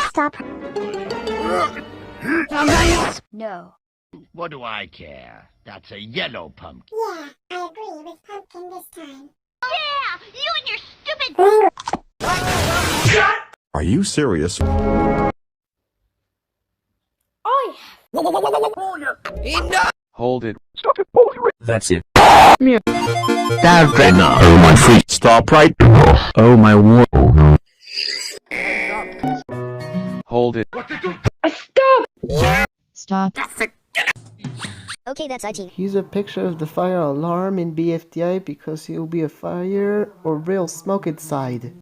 Stop. No. What do I care? That's a yellow pumpkin. Yeah, I agree with Pumpkin this time. Yeah! You and your stupid... Are you serious? Hold it. That's it. Stop right now. Oh my freak. Stop right. Oh my war. Hold it. Stop. Okay, that's IT. Use a picture of the fire alarm in BFDI because it will be a fire or real smoke inside.